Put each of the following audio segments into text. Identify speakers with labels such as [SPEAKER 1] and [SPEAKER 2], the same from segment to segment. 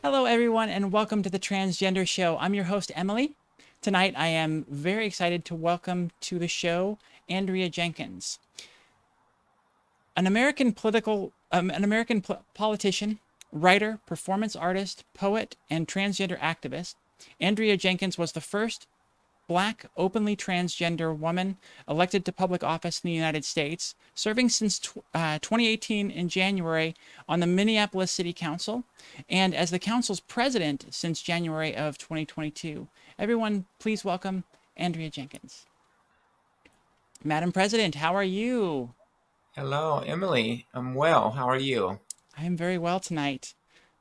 [SPEAKER 1] Hello, everyone, and welcome to the Transgender Show. I'm your host, Emily. Tonight, I am very excited to welcome to the show Andrea Jenkins, an American politician, writer, performance artist, poet, and transgender activist. Andrea Jenkins was the first Black, openly transgender woman elected to public office in the United States, serving since 2018 in January on the Minneapolis City Council, and as the council's president since January of 2022. Everyone, please welcome Andrea Jenkins. Madam President, how are you?
[SPEAKER 2] Hello, Emily. I'm well. How are you?
[SPEAKER 1] I am very well tonight.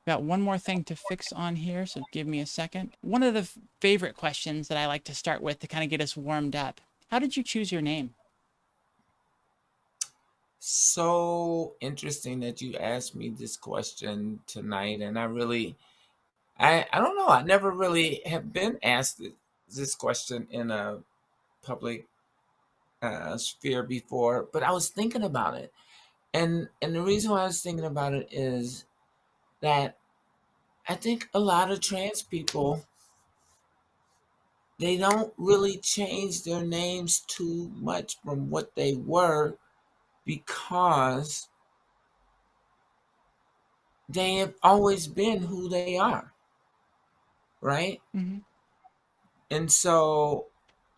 [SPEAKER 1] Got one more thing to fix on here, so give me a second. One of the favorite questions that I like to start with to kind of get us warmed up. How did you choose your name?
[SPEAKER 2] So interesting that you asked me this question tonight, and I don't know. I never really have been asked this question in a public sphere before, but I was thinking about it, and the reason why I was thinking about it is that I think a lot of trans people they don't really change their names too much from what they were because they have always been who they are, right?
[SPEAKER 1] Mm-hmm.
[SPEAKER 2] And so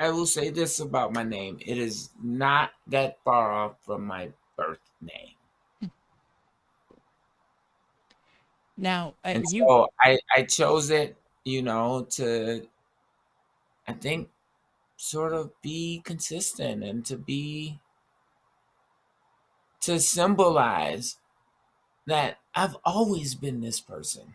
[SPEAKER 2] I will say this about my name. It is not that far off from my birth name.
[SPEAKER 1] Now,
[SPEAKER 2] And
[SPEAKER 1] you
[SPEAKER 2] so I chose it, to, I think, sort of be consistent and to symbolize that I've always been this person.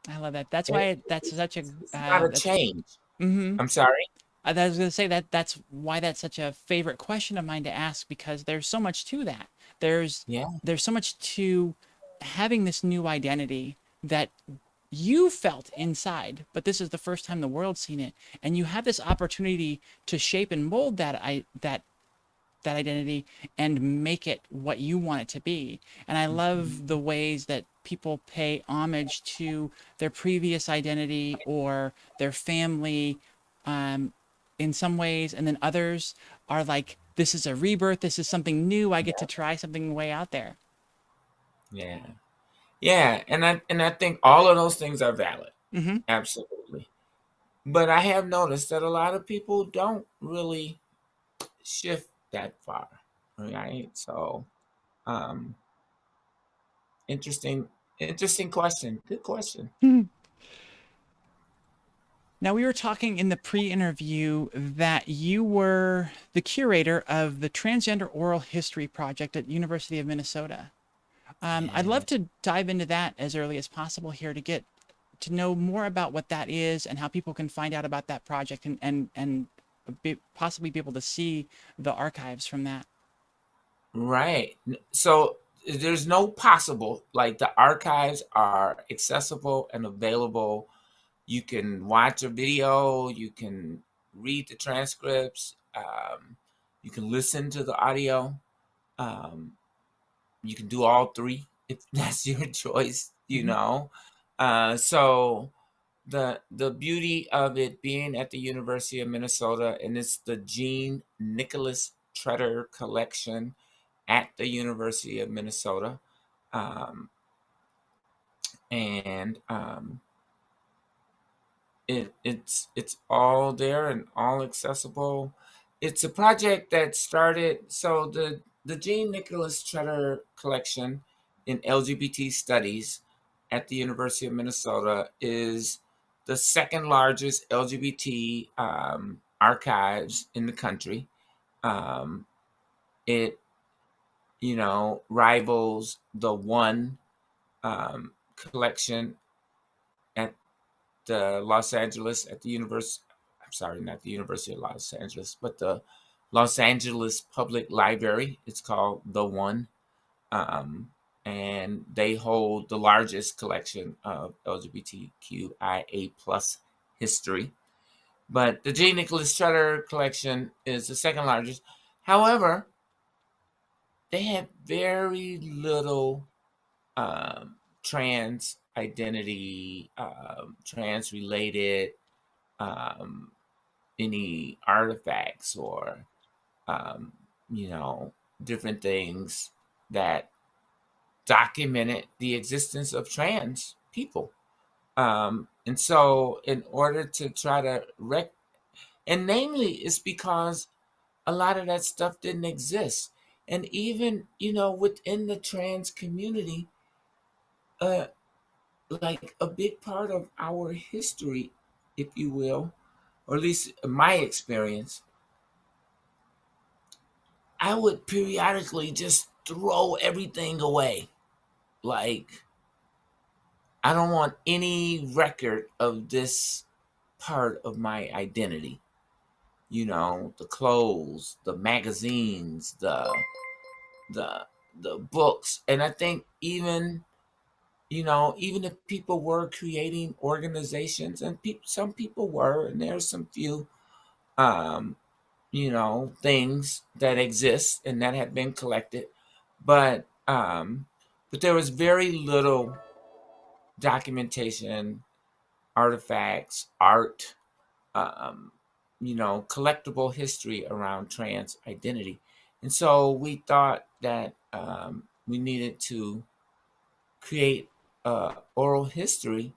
[SPEAKER 1] I love that. That's
[SPEAKER 2] And
[SPEAKER 1] why that's such a
[SPEAKER 2] it's not a
[SPEAKER 1] that's
[SPEAKER 2] change.
[SPEAKER 1] mm-hmm.
[SPEAKER 2] I'm sorry.
[SPEAKER 1] I was gonna say that's why that's such a favorite question of mine to ask because there's so much to that. There's
[SPEAKER 2] Yeah.
[SPEAKER 1] there's so much to having this new identity that you felt inside, but this is the first time the world's seen it, and you have this opportunity to shape and mold that identity and make it what you want it to be. And I love the ways that people pay homage to their previous identity or their family um, in some ways. And then others are like, this is a rebirth. This is something new. I get to try something way out there.
[SPEAKER 2] Yeah. Yeah, and I think all of those things are valid.
[SPEAKER 1] Mm-hmm.
[SPEAKER 2] Absolutely. But I have noticed that a lot of people don't really shift that far. Right? So, um interesting interesting question. Good question.
[SPEAKER 1] Now, we were talking in the pre interview that you were the curator of the Transgender Oral History Project at University of Minnesota. I'd
[SPEAKER 2] Yeah.
[SPEAKER 1] love to dive into that as early as possible here to get to know more about what that is and how people can find out about that project and possibly be able to see the archives from that.
[SPEAKER 2] Right. So there's no possible like the archives are accessible and available. You can watch a video, you can read the transcripts, you can listen to the audio. Um, you can do all three if that's your choice,
[SPEAKER 1] Hmm.
[SPEAKER 2] So the beauty of it being at the University of Minnesota, and it's the Jean-Nickolaus Tretter collection at the University of Minnesota. Um, and it's all there and all accessible. It's a project that started so the Jean-Nickolaus Tretter collection in LGBT studies at the University of Minnesota is the second largest LGBT archives in the country. Um, it rivals the one collection at the Los Angeles at the University. I'm sorry, not the University of Los Angeles, but the Los Angeles Public Library. It's called The One, and they hold the largest collection of LGBTQIA plus history. But the Jean-Nickolaus Tretter collection is the second largest. However, they have very little trans identity, trans related, um, any artifacts or, um, you know, different things that documented the existence of trans people. And so, in order to try to and namely, it's because a lot of that stuff didn't exist. And even, within the trans community, uh, like a big part of our history, if you will, or at least my experience, I would periodically just throw everything away. Like, I don't want any record of this part of my identity. The clothes, the magazines, the the books. And I think even if people were creating organizations, and some people were, and there's some few um, things that exist and that have been collected, but there was very little documentation, artifacts, art, um, collectible history around trans identity. And so we thought that we needed to create oral history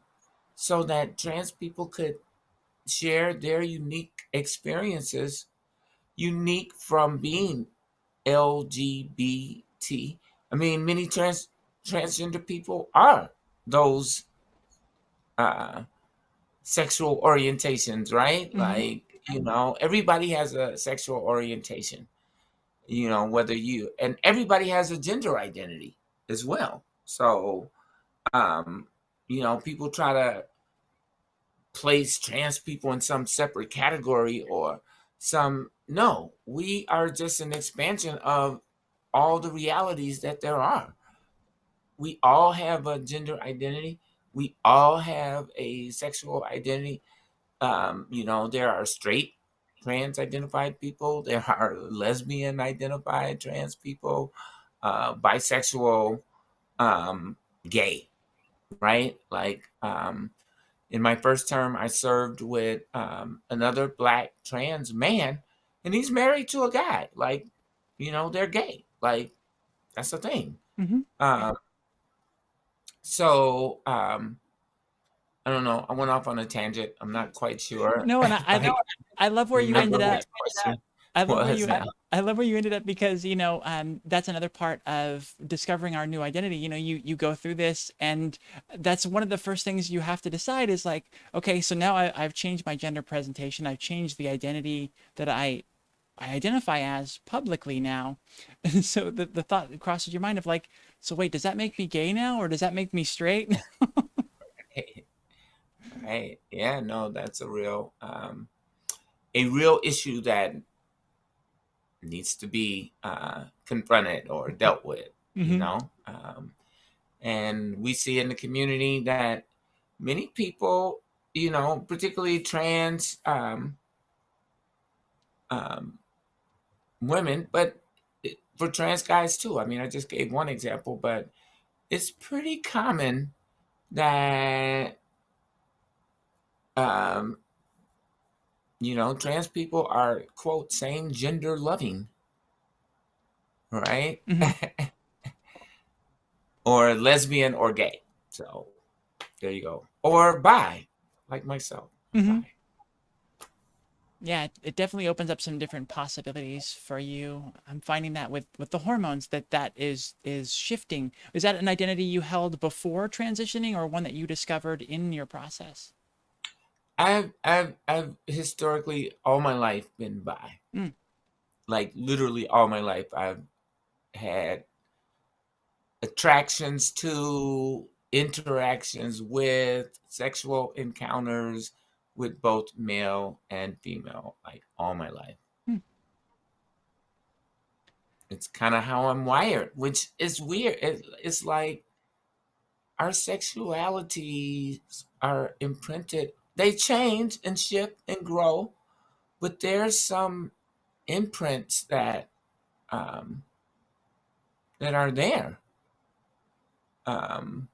[SPEAKER 2] so that trans people could share their unique experiences, unique from being LGBT. I mean, many transgender people are those uh, sexual orientations, right?
[SPEAKER 1] Mm-hmm.
[SPEAKER 2] Like, everybody has a sexual orientation, and everybody has a gender identity as well. So, um, people try to place trans people in some separate category or no, we are just an expansion of all the realities that there are. We all have a gender identity. We all have a sexual identity. There are straight trans identified people. There are lesbian identified trans people, bisexual, gay, right? Like, in my first term, I served with another Black trans man, and he's married to a guy. Like, they're gay. Like, that's the thing.
[SPEAKER 1] Mm-hmm.
[SPEAKER 2] Um, so, I don't know. I went off on a tangent. I'm not quite sure
[SPEAKER 1] No, and
[SPEAKER 2] if I
[SPEAKER 1] I love where you
[SPEAKER 2] remember
[SPEAKER 1] ended
[SPEAKER 2] what
[SPEAKER 1] up.
[SPEAKER 2] the question
[SPEAKER 1] I love where
[SPEAKER 2] was
[SPEAKER 1] you
[SPEAKER 2] now.
[SPEAKER 1] I love where you ended up because that's another part of discovering our new identity. You go through this, and that's one of the first things you have to decide is like, okay, so now I've changed my gender presentation. I've changed the identity that I identify as publicly now. And so the thought crosses your mind of like, so wait, does that make me gay now, or does that make me straight?
[SPEAKER 2] Right. Yeah, no, that's a real issue that needs to be confronted or dealt with, you
[SPEAKER 1] Mm-hmm.
[SPEAKER 2] know. And we see in the community that many people, particularly trans um, women, but for trans guys too. I mean, I just gave one example, but it's pretty common that um, trans people are quote same gender loving, right?
[SPEAKER 1] Mm-hmm.
[SPEAKER 2] Or lesbian or gay. So there you go. Or bi, like myself. I'm
[SPEAKER 1] Mm-hmm.
[SPEAKER 2] bi.
[SPEAKER 1] Yeah, it definitely opens up some different possibilities for you. I'm finding that with the hormones that is shifting. Is that an identity you held before transitioning or one that you discovered in your process?
[SPEAKER 2] I've historically all my life been bi.
[SPEAKER 1] Mm,
[SPEAKER 2] Like literally all my life I've had attractions to, interactions with, sexual encounters with both male and female, like all my life.
[SPEAKER 1] mm,
[SPEAKER 2] It's kind of how I'm wired, which is weird. It's like our sexualities are imprinted. They change and shift and grow, but there's some imprints um, that are there. Um,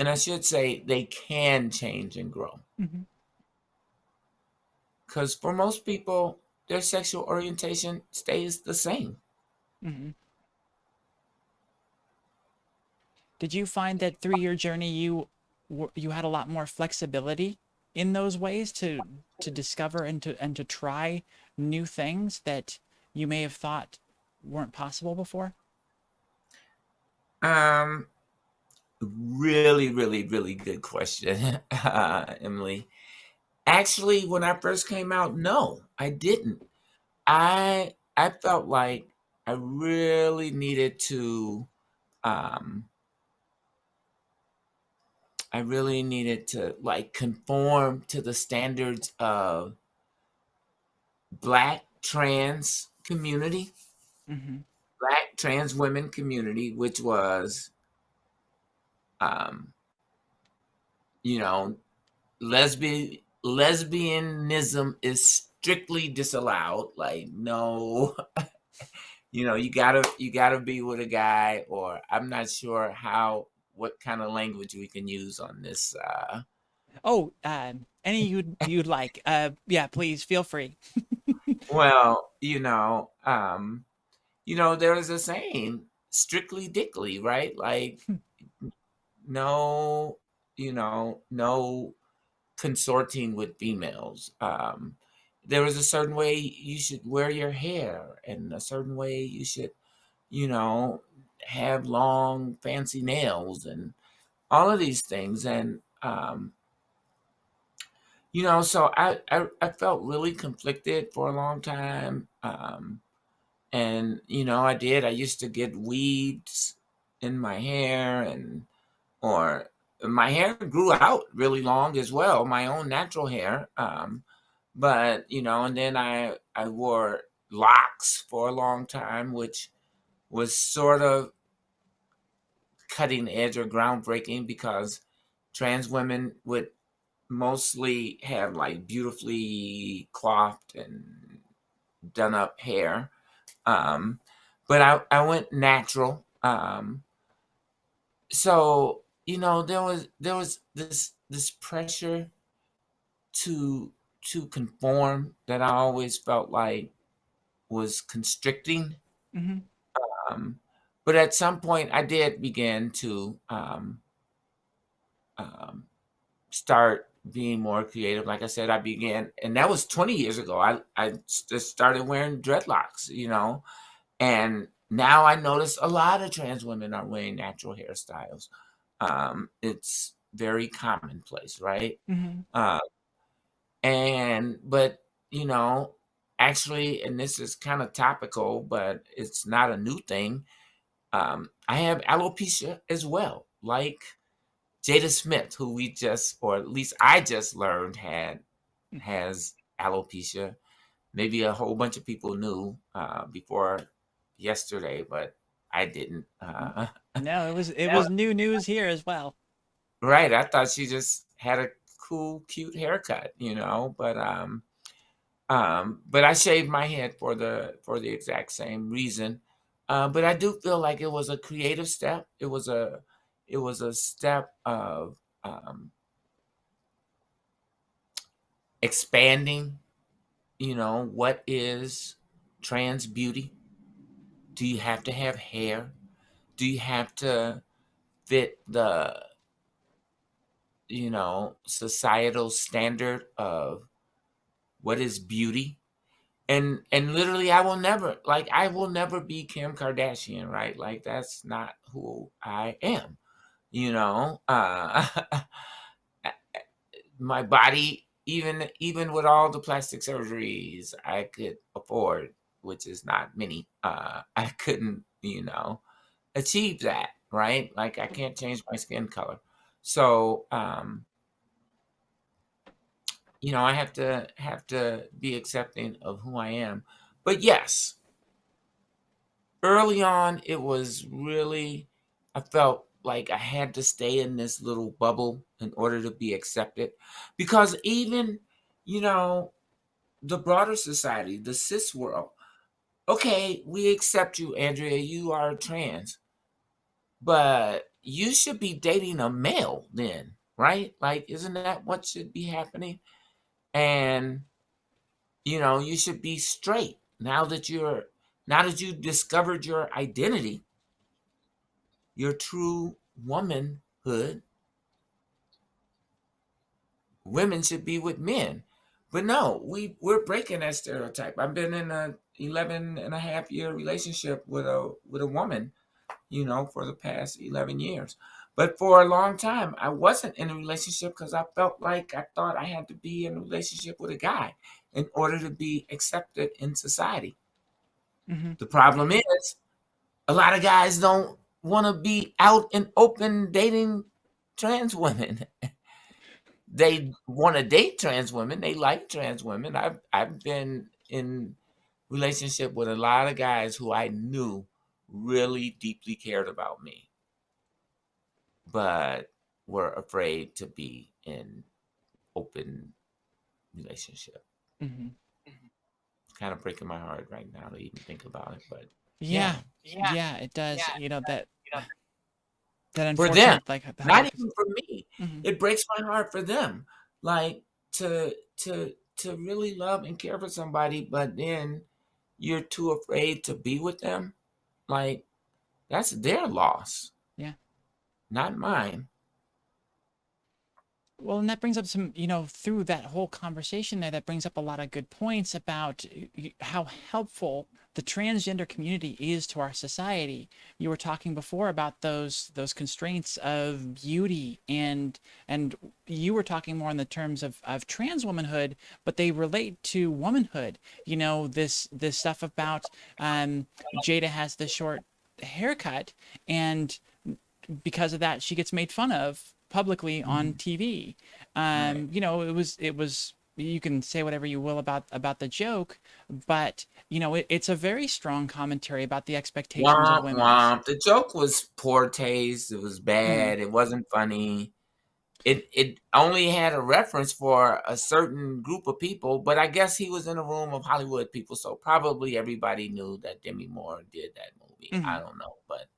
[SPEAKER 2] And I should say they can change and grow.
[SPEAKER 1] Mm-hmm.
[SPEAKER 2] Because for most people, their sexual orientation stays the same.
[SPEAKER 1] Mm-hmm. Did you find that through your journey you had a lot more flexibility in those ways to discover and to try new things that you may have thought weren't possible before?
[SPEAKER 2] Um, Really, really, really good question, Emily. Actually, when I first came out, no, I didn't. I felt like I really needed to um I really needed to like conform to the standards of black trans community,
[SPEAKER 1] Mm-hmm.
[SPEAKER 2] black trans women community, which was um, you know, lesbianism is strictly disallowed. Like no, you gotta be with a guy, or I'm not sure what kind of language we can use on this.
[SPEAKER 1] Oh, any you'd like. Yeah, please feel free.
[SPEAKER 2] Well, there is a saying, strictly dickly, right? Like no, no consorting with females. There was a certain way you should wear your hair, and a certain way you should, you know, have long, fancy nails, and all of these things. And so I felt really conflicted for a long time. And I used to get weaves in my hair, or my hair grew out really long as well, my own natural hair. But and then I wore locks for a long time, which was sort of cutting edge or groundbreaking, because trans women would mostly have like beautifully coiffed and done up hair. But I went natural. So there was this pressure to conform that I always felt like was constricting.
[SPEAKER 1] Mm-hmm.
[SPEAKER 2] Um, but at some point, I did begin to um, start being more creative. Like I said, I began, and that was 20 years ago. I just started wearing dreadlocks, and now I notice a lot of trans women are wearing natural hairstyles. It's very commonplace, right?
[SPEAKER 1] Mm-hmm.
[SPEAKER 2] Uh, but you know, actually, and this is kind of topical, but it's not a new thing. I have alopecia as well, like Jada Smith, who we just, or at least I just learned has alopecia. Maybe a whole bunch of people knew before yesterday, but I didn't.
[SPEAKER 1] No, it was new news here as well.
[SPEAKER 2] Right, I thought she just had a cool, cute haircut, but I shaved my head for the exact same reason. But I do feel like it was a creative step. It was a step of expanding. What is trans beauty? Do you have to have hair? Do you have to fit the societal standard of what is beauty? And literally, I will never be Kim Kardashian, right? Like that's not who I am. you know uh my body, even with all the plastic surgeries I could afford, which is not many, I couldn't achieve that, right? Like I can't change my skin color. So I have to be accepting of who I am. But yes, early on, it was really, I felt like I had to stay in this little bubble in order to be accepted. Because even, you know, the broader society, the cis world, okay, we accept you, Andrea, you are trans, but you should be dating a male then, right? Like, isn't that what should be happening? And you should be straight now that you discovered your identity, your true womanhood. Women should be with men. But no, we're breaking that stereotype. I've been in a 11 and a half year relationship with a woman, for the past 11 years. But for a long time, I wasn't in a relationship because I felt like I thought I had to be in a relationship with a guy in order to be accepted in society.
[SPEAKER 1] Mm-hmm.
[SPEAKER 2] The problem is a lot of guys don't want to be out and open dating trans women. They want to date trans women. They like trans women. I've been in relationship with a lot of guys who I knew really deeply cared about me, but were afraid to be in open relationship.
[SPEAKER 1] Mm-hmm.
[SPEAKER 2] It's kind of breaking my heart right now to even think about it, but
[SPEAKER 1] Yeah,
[SPEAKER 2] yeah,
[SPEAKER 1] yeah, it does. That
[SPEAKER 2] for them,
[SPEAKER 1] unfortunate, like how
[SPEAKER 2] not
[SPEAKER 1] that.
[SPEAKER 2] even for me.
[SPEAKER 1] Mm-hmm.
[SPEAKER 2] It breaks my heart for them, like to really love and care for somebody, but then you're too afraid to be with them. Like, that's their loss,
[SPEAKER 1] Yeah.
[SPEAKER 2] not mine.
[SPEAKER 1] Well, and that brings up some, through that whole conversation there, that brings up a lot of good points about how helpful the transgender community is to our society. You were talking before about those constraints of beauty, and you were talking more in the terms of trans womanhood, but they relate to womanhood. This stuff about Jada has the short haircut, and because of that, she gets made fun of publicly on
[SPEAKER 2] Mhm.
[SPEAKER 1] TV.
[SPEAKER 2] Right.
[SPEAKER 1] It was you can say whatever you will about the joke, but it's a very strong commentary about the expectations of
[SPEAKER 2] Womp
[SPEAKER 1] women.
[SPEAKER 2] womp. The joke was poor taste. It was
[SPEAKER 1] Mhm.
[SPEAKER 2] bad. It wasn't funny. It only had a reference for a certain group of people, but I guess he was in a room of Hollywood people, so probably everybody knew that Demi Moore did that movie. I
[SPEAKER 1] Mhm.
[SPEAKER 2] don't know, but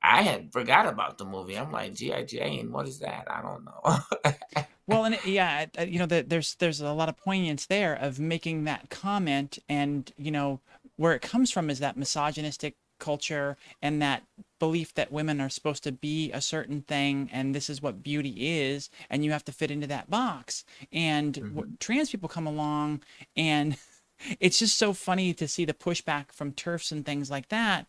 [SPEAKER 2] I had forgot about the movie. I'm like, G.I. Jane, what is that? I don't know.
[SPEAKER 1] Well, and yeah, there's a lot of poignance there of making that comment, and where it comes from is that misogynistic culture and that belief that women are supposed to be a certain thing, and this is what beauty is, and you have to fit into that box. And
[SPEAKER 2] Mhm.
[SPEAKER 1] trans people come along, and it's just so funny to see the pushback from TERFs and things like that.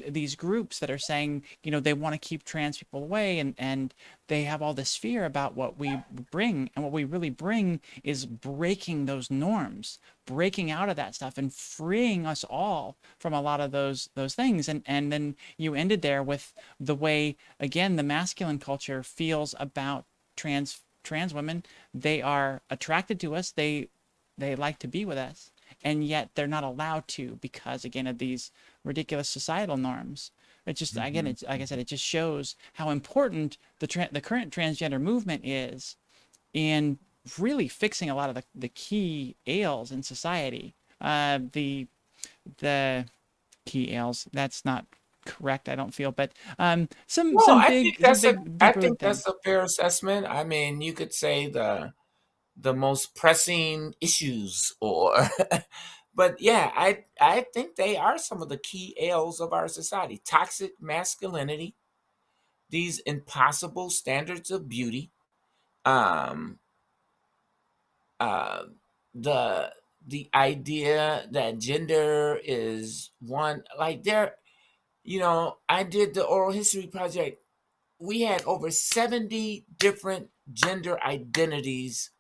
[SPEAKER 1] These groups that are saying, they want to keep trans people away, and they have all this fear about what we bring. And what we really bring is breaking those norms, breaking out of that stuff, and freeing us all from a lot of those things. And then you ended there with the way, again, the masculine culture feels about trans women. They are attracted to us. They like to be with us, and yet they're not allowed to because, again, of these ridiculous societal norms. It just, again,
[SPEAKER 2] Mhm.
[SPEAKER 1] it's like I said,
[SPEAKER 2] Mhm.
[SPEAKER 1] it just shows how important the current transgender movement is in really fixing a lot of the key ails in society. The key ails, that's not correct, I don't feel, but some
[SPEAKER 2] Well,
[SPEAKER 1] some
[SPEAKER 2] I
[SPEAKER 1] big
[SPEAKER 2] think
[SPEAKER 1] some
[SPEAKER 2] that's a
[SPEAKER 1] big
[SPEAKER 2] I
[SPEAKER 1] deeper
[SPEAKER 2] think that's
[SPEAKER 1] things.
[SPEAKER 2] a fair assessment. I mean, you could say the most pressing issues or but yeah, I think they are some of the key ails of our society. Toxic masculinity, these impossible standards of beauty, um uh the the idea that gender is one, like I did the oral history project. We had over 70 different gender identities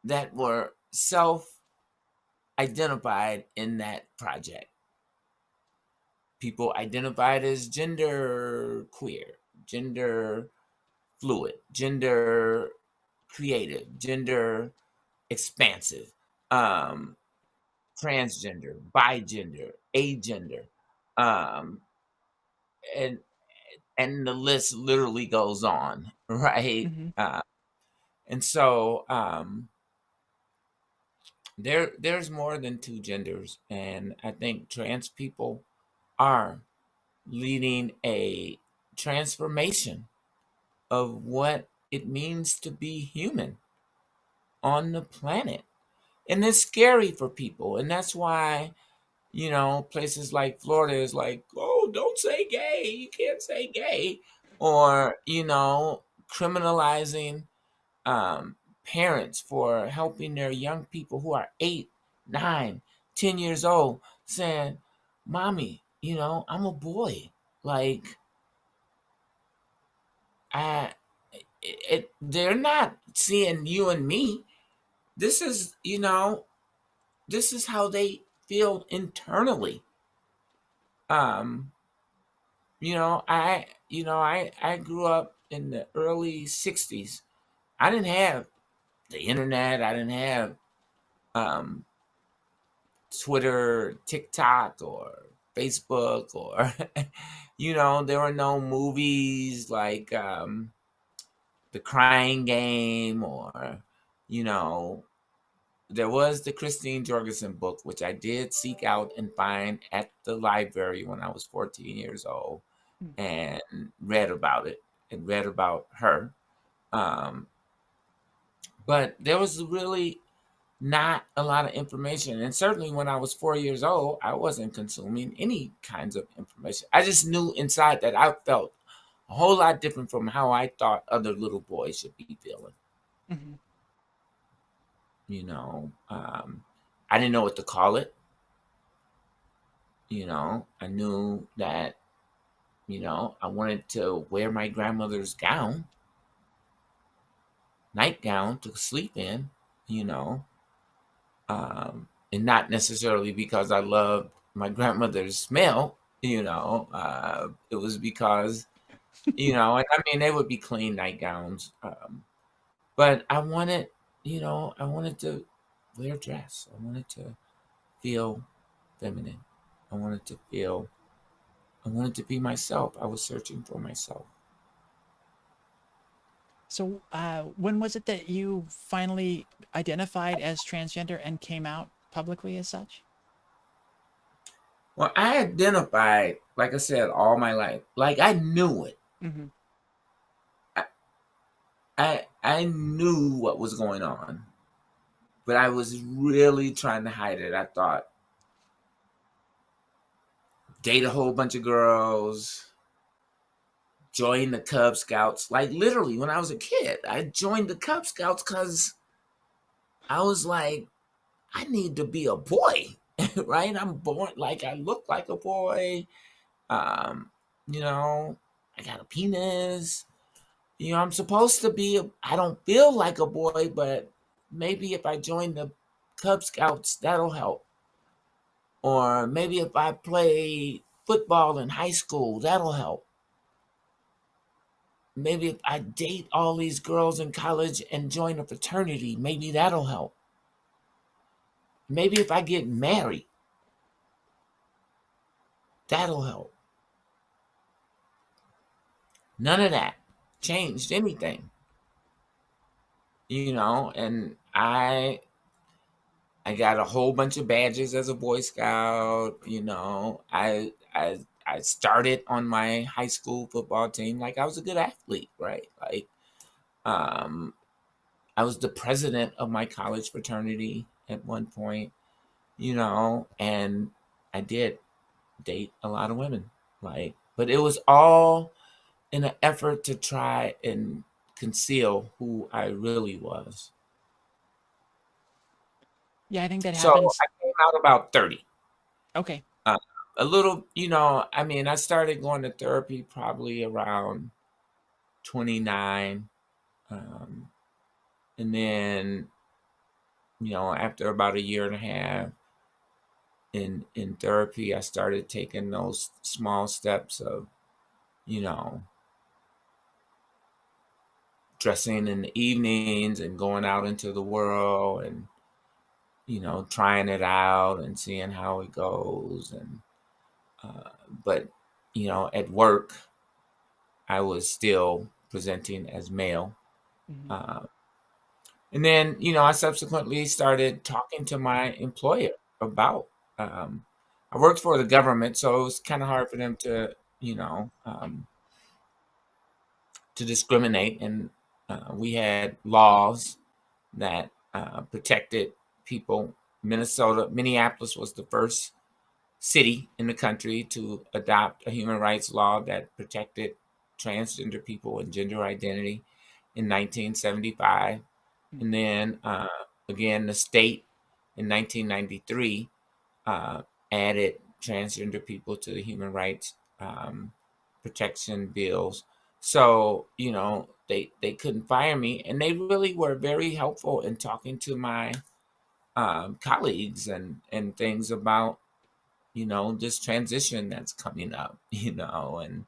[SPEAKER 2] that were self identified in that project. People identified as gender queer, gender fluid, gender creative, gender expansive, um, transgender, bigender, agender, um, and and the list literally goes on, right?
[SPEAKER 1] Hmm.
[SPEAKER 2] And so there's more than two genders, and I think trans people are leading a transformation of what it means to be human on the planet. And it's scary for people. And that's why, places like Florida is like, oh, don't say gay. You can't say gay. Or, criminalizing um, parents for helping their young people who are 8, 9, 10 years old, saying, Mommy, I'm a boy. Like, I, they're not seeing you and me. This is, this is how they feel internally. Um, I grew up in the early 60s. I didn't have the internet. I didn't have um, Twitter, TikTok, or Facebook, or there were no movies like The Crying Game, or you know, there was the Christine Jorgensen book, which I did seek out and find at the library when I was 14 years old,
[SPEAKER 1] Mm.
[SPEAKER 2] and read about it and read about her. Um, but there was really not a lot of information. And certainly when I was 4 years old, I wasn't consuming any kinds of information. I just knew inside that I felt a whole lot different from how I thought other little boys should be feeling.
[SPEAKER 1] Mm-hmm.
[SPEAKER 2] I didn't know what to call it. I knew that, I wanted to wear my grandmother's nightgown to sleep in, you know, and not necessarily because I loved my grandmother's smell. It was because, and I mean, they would be clean nightgowns, but I wanted to wear a dress. I wanted to feel feminine. I wanted to feel, I wanted to be myself. I was searching for myself.
[SPEAKER 1] So, when was it that you finally identified as transgender and came out publicly as such?
[SPEAKER 2] Well, I identified, like I said, all my life. Like I knew it.
[SPEAKER 1] Mm-hmm.
[SPEAKER 2] I, I knew what was going on, but I was really trying to hide it. I thought, date a whole bunch of girls, join the Cub Scouts. Like literally, when I was a kid, I joined the Cub Scouts because I was like, I need to be a boy, right? I'm born like I look like a boy. Um, you know, I got a penis. I'm supposed to be. I don't feel like a boy, but maybe if I join the Cub Scouts, that'll help. Or maybe if I play football in high school, that'll help. Maybe if I date all these girls in college and join a fraternity, maybe that'll help. Maybe if I get married, that'll help. None of that changed anything, and I got a whole bunch of badges as a Boy Scout. I started on my high school football team like I was a good athlete, right? Like um I was the president of my college fraternity at one point, and I did date a lot of women. Like, but it was all in an effort to try and conceal who I really was.
[SPEAKER 1] Yeah, I think that
[SPEAKER 2] So
[SPEAKER 1] happens.
[SPEAKER 2] I came out about 30.
[SPEAKER 1] Okay.
[SPEAKER 2] Uh, a little, I mean, I started going to therapy probably around 29. Um, and then, after about a year and a half in therapy, I started taking those small steps of, you know, dressing in the evenings and going out into the world and, trying it out and seeing how it goes. And, but, at work, I was still presenting as male.
[SPEAKER 1] Mm-hmm.
[SPEAKER 2] Uh, and then, I subsequently started talking to my employer about. Um, I worked for the government, so it was kind of hard for them to you know, to discriminate. And we had laws that protected people. Minneapolis was the first city in the country to adopt a human rights law that protected transgender people and gender identity in 1975. And then again, the state in 1993 added transgender people to the human rights protection bills. So, they couldn't fire me, and they really were very helpful in talking to my colleagues and things about, this transition that's coming up, and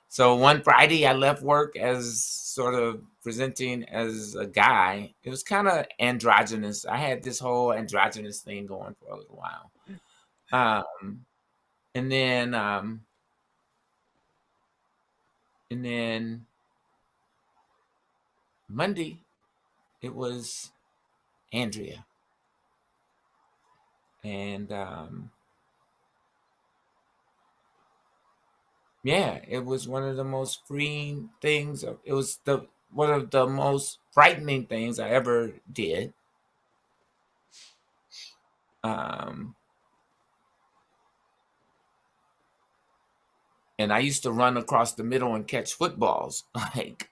[SPEAKER 2] so one Friday I left work as sort of presenting as a guy. It was kind of androgynous. I had this whole androgynous thing going for a little while. And then Monday it was Andrea. And yeah, it was one of the most freeing things. It was one of the most frightening things I ever did. And I used to run across the middle and catch footballs, like,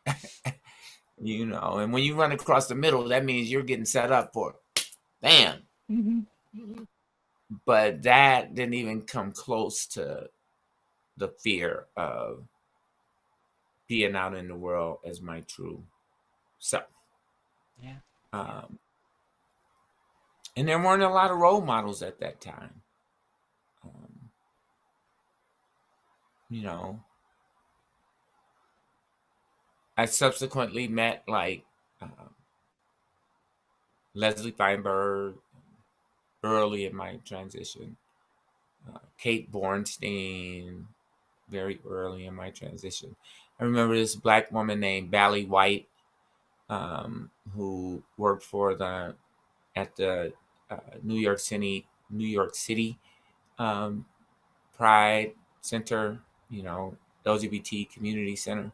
[SPEAKER 2] and when you run across the middle, that means you're getting set up for bam. But that didn't even come close to the fear of being out in the world as my true self.
[SPEAKER 1] Yeah.
[SPEAKER 2] And there weren't a lot of role models at that time. I subsequently met like Leslie Feinberg early in my transition, Kate Bornstein very early in my transition. I remember this Black woman named Bally White, who worked at the New York City Pride Center, LGBT community center.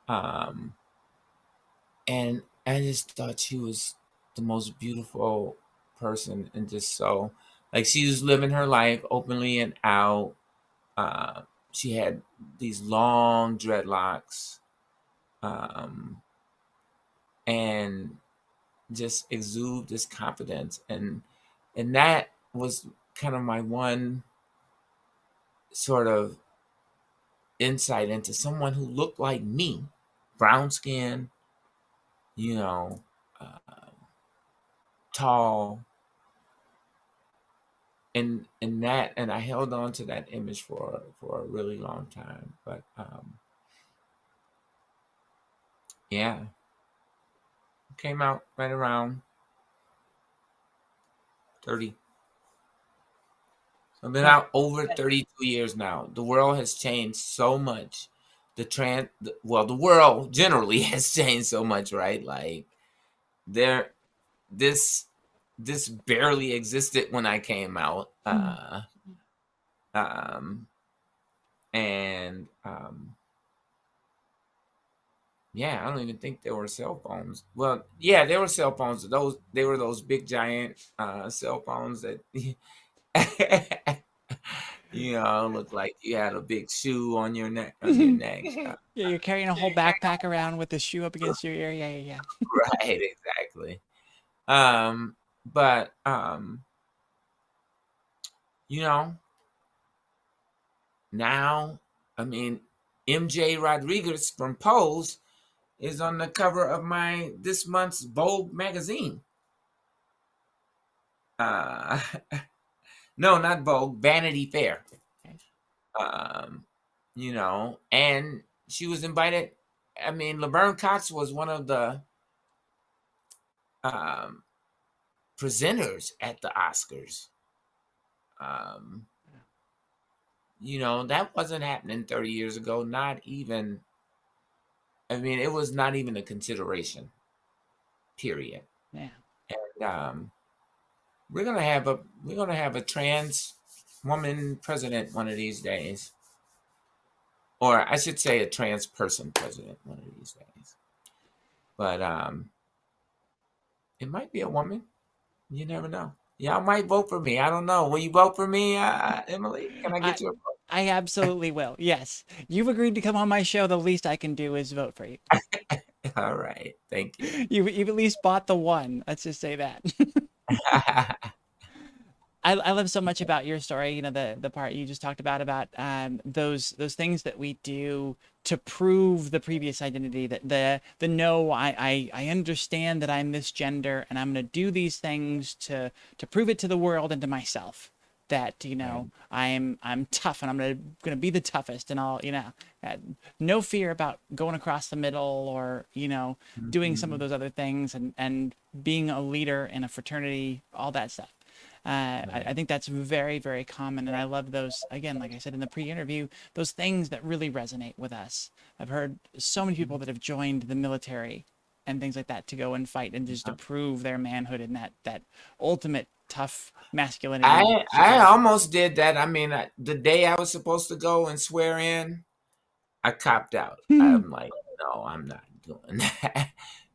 [SPEAKER 2] And I just thought she was the most beautiful person, and just so, like, she was living her life openly and out. She had these long dreadlocks, and just exude this confidence, and that was kind of my one sort of insight into someone who looked like me, brown skin, uh, tall, and I held on to that image for a really long time. But yeah, came out right around 30. I've been out over 32 years now. The world has changed so much. The world generally has changed so much, right? Like, there, this barely existed when I came out. And yeah, I don't even think there were cell phones. Well, yeah, there were cell phones. They were those big giant cell phones that looked like you had a big shoe on your neck.
[SPEAKER 1] Yeah, you're carrying a whole backpack around with the shoe up against your ear. Yeah.
[SPEAKER 2] Right, exactly. But now, I mean, MJ Rodriguez from Pose is on the cover of this month's Vogue magazine. No, not Vogue, Vanity Fair. And she was invited. I mean, Laverne Cox was one of the presenters at the Oscars. That wasn't happening 30 years ago. Not even, I mean, it was not even a consideration, period.
[SPEAKER 1] Yeah.
[SPEAKER 2] And we're gonna have a trans woman president one of these days. or I should say a trans person president one of these days. But it might be a woman. You never know. Y'all might vote for me. I don't know. Will you vote for me, Emily? Can I
[SPEAKER 1] I
[SPEAKER 2] get you a
[SPEAKER 1] I absolutely will. Yes. You've agreed to come on my show. The least I can do is vote for you.
[SPEAKER 2] vote? All right. Thank you.
[SPEAKER 1] You've at least bought the one. Let's just say that. I love so much about your story, the part you just talked about those things that we do to prove the previous identity, that the no, I understand that I'm this gender and I'm gonna do these things to prove it to the world and to myself that
[SPEAKER 2] Right.
[SPEAKER 1] I'm tough and I'm gonna be the toughest, and I'll no fear about going across the middle, or doing some of
[SPEAKER 2] Mhm.
[SPEAKER 1] those other things, and being a leader in a fraternity, all that stuff. I
[SPEAKER 2] Right.
[SPEAKER 1] think that's very, very common. And I love those, again, like I said in the pre interview, those things that really resonate with us. I've heard so many people
[SPEAKER 2] Mhm.
[SPEAKER 1] that have joined the military and things like that to go and fight and just to
[SPEAKER 2] Yeah.
[SPEAKER 1] prove their manhood and that ultimate tough masculinity
[SPEAKER 2] I
[SPEAKER 1] situation.
[SPEAKER 2] almost did that. I mean, the day I was supposed to go and swear in, I copped out. I'm like, no, I'm not doing that.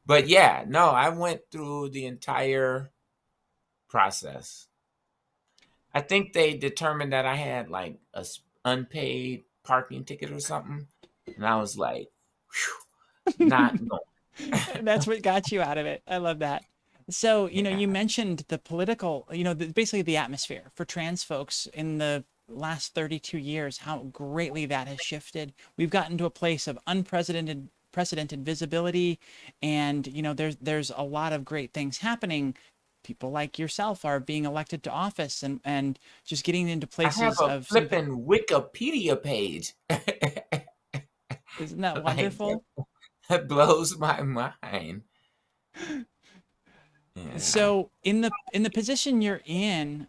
[SPEAKER 2] But yeah, no, I went through the entire process. I think they determined that I had like unpaid parking ticket or something, and I was like, "Phew, not going."
[SPEAKER 1] That's what got you out of it. I love that. So,
[SPEAKER 2] Yeah,
[SPEAKER 1] you mentioned the political, basically the atmosphere for trans folks in the last 32 years, how greatly that has shifted. We've gotten to a place of unprecedented visibility, and there's a lot of great things happening. People like yourself are being elected to office, and just getting into
[SPEAKER 2] I have
[SPEAKER 1] places
[SPEAKER 2] a
[SPEAKER 1] of something.
[SPEAKER 2] flippin' Wikipedia page.
[SPEAKER 1] Isn't that
[SPEAKER 2] Like
[SPEAKER 1] wonderful?
[SPEAKER 2] that blows my mind. Yeah.
[SPEAKER 1] So in the position you're in,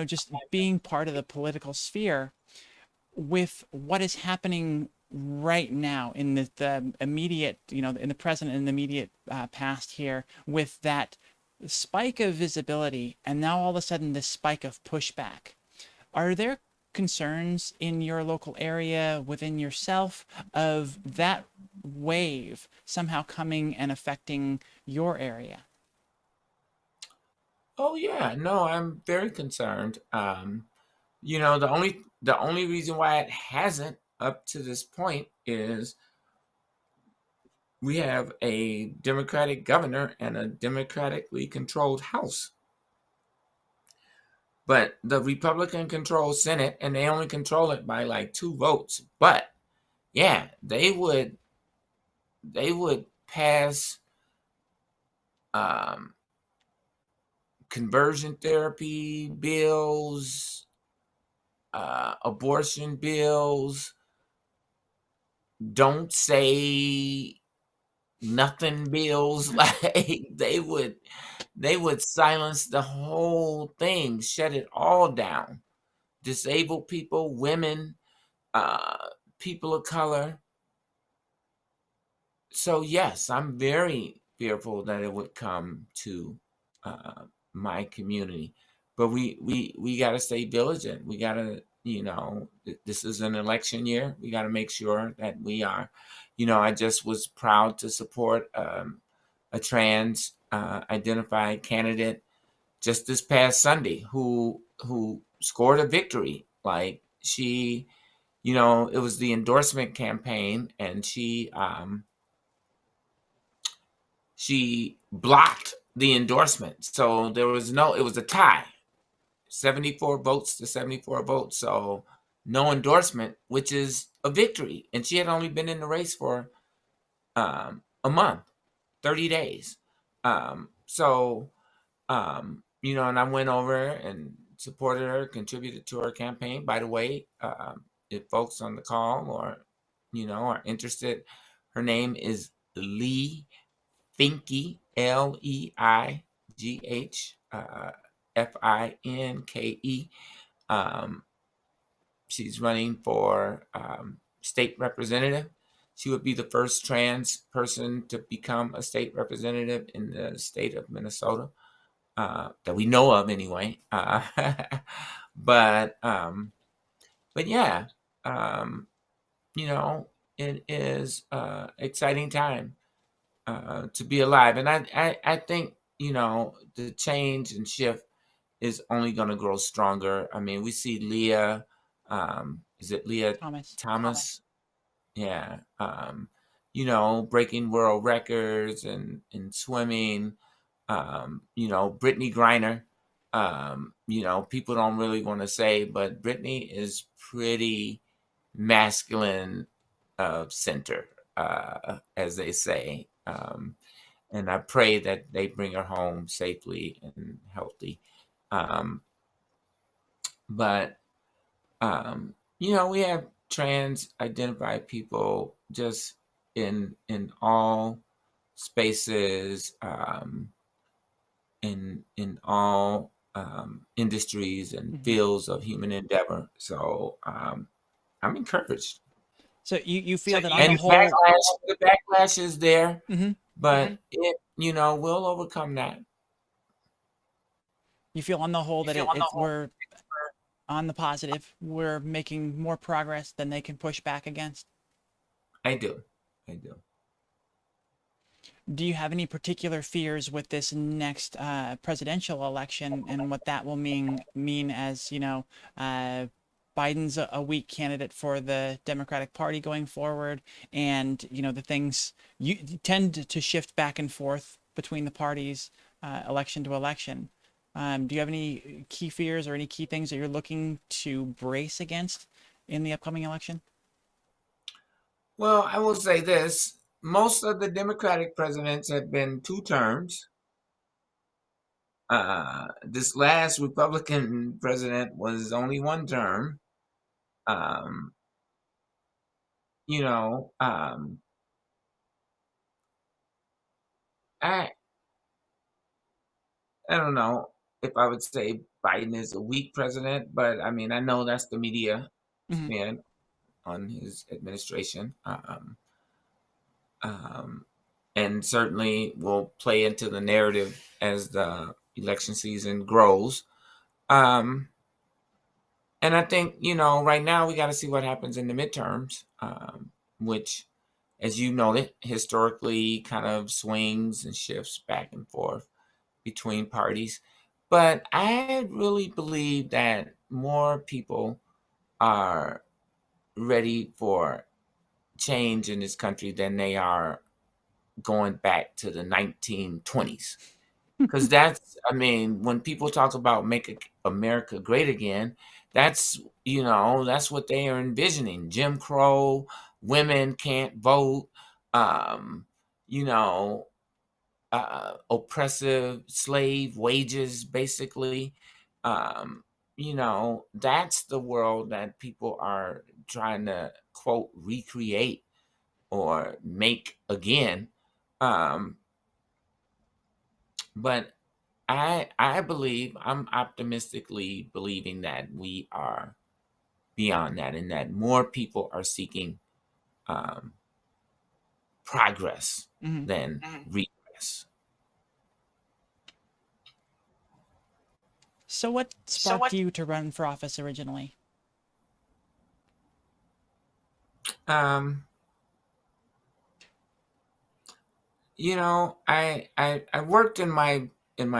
[SPEAKER 1] just being part of the political sphere, with what is happening right now in the immediate, in the present and the immediate past here, with that spike of visibility, and now all of a sudden this spike of pushback, are there concerns in your local area within yourself of that wave somehow coming and affecting your area?
[SPEAKER 2] Oh yeah, no, I'm very concerned. The only reason why it hasn't up to this point is we have a Democratic governor and a democratically controlled House. But the Republican controlled Senate and they only control it by like 2 votes. But yeah, they would pass um conversion therapy bills, abortion bills, don't say nothing bills. Like they would silence the whole thing, shut it all down. Disabled people, women, uh, people of color. So yes, I'm very fearful that it would come to uh, my community, but we got to stay diligent. We got to, this is an election year. We got to make sure that we are. I just was proud to support a trans identified candidate just this past Sunday who scored a victory. Like it was the endorsement campaign, and she blocked the endorsement. So it was a tie, 74 votes to 74 votes. So no endorsement, which is a victory. And she had only been in the race for a month, 30 days. And I went over and supported her, contributed to her campaign. By the way, if folks on the call are interested, her name is Lee Finke, Leigh, Finke. Um, she's running for state representative. She would be the first trans person to become a state representative in the state of Minnesota, that we know of anyway. But but yeah, um, you know, it is exciting time to be alive. And I think, the change and shift is only going to grow stronger. I mean, we see Leah, is it Leah
[SPEAKER 1] Thomas.
[SPEAKER 2] Thomas? Yeah. Breaking world records and in swimming. Brittany Griner. People don't really want to say, but Brittany is pretty masculine center, as they say. And I pray that they bring her home safely and healthy. Um, but we have trans identified people just in all spaces, in all industries and
[SPEAKER 1] Hmm.
[SPEAKER 2] fields of human endeavor. So I'm encouraged.
[SPEAKER 1] So you
[SPEAKER 2] So
[SPEAKER 1] feel that on
[SPEAKER 2] and
[SPEAKER 1] the whole,
[SPEAKER 2] the backlash is there,
[SPEAKER 1] hmm
[SPEAKER 2] but we'll overcome that.
[SPEAKER 1] you feel on the whole that we're on the positive, we're making more progress than they can push back against.
[SPEAKER 2] I do. I do.
[SPEAKER 1] Do you have any particular fears with this next presidential election and what that will mean as uh, Biden's a weak candidate for the Democratic Party going forward, and the things you tend to shift back and forth between the parties, election to election. Do you have any key fears or any key things that you're looking to brace against in the upcoming election?
[SPEAKER 2] Well, I will say this. Most of the Democratic presidents have been two terms. This last Republican president was only one term. Um, you know, um, I I don't know if I would say Biden is a weak president, but I mean I know that's the media
[SPEAKER 1] Hmm.
[SPEAKER 2] spin on his administration, um, and certainly will play into the narrative as the election season grows. Um, And I think, right now we got to see what happens in the midterms, which, as you noted, historically kind of swings and shifts back and forth between parties. But I really believe that more people are ready for change in this country than they are going back to the 1920s. Because I mean, when people talk about make America great again, that's what they are envisioning. Jim Crow, women can't vote, um, you know, oppressive slave wages, basically. Um, that's the world that people are trying to, quote, recreate or make again. Um, but I'm optimistically believing that we are beyond that and that more people are seeking um, progress
[SPEAKER 1] Hmm.
[SPEAKER 2] than regress.
[SPEAKER 1] So what sparked you to run for office originally?
[SPEAKER 2] Um, I worked in my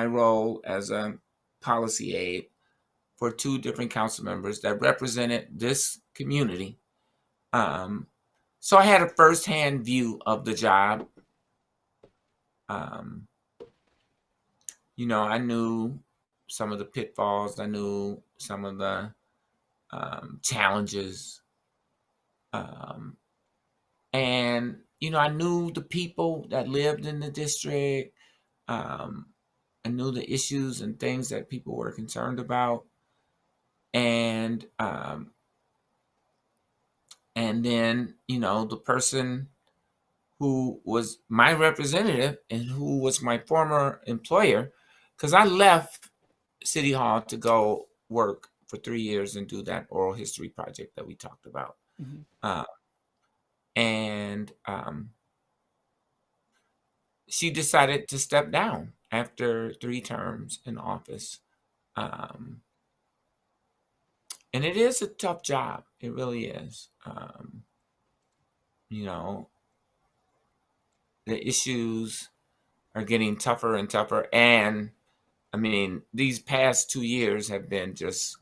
[SPEAKER 2] role as a policy aide for two different council members that represented this community. Um, so I had a firsthand view of the job. Um, I knew some of the pitfalls. I knew some of the challenges, um, and I knew the people that lived in the district. Um, I knew the issues and things that people were concerned about, and then the person who was my representative and who was my former employer, because I left City Hall to go work for 3 years and do that oral history project that we talked about.
[SPEAKER 1] Hmm.
[SPEAKER 2] Uh, and she decided to step down after 3 terms in office. Um, and it is a tough job. It really is. you know, the issues are getting tougher and tougher. And I mean, these past 2 years have been, just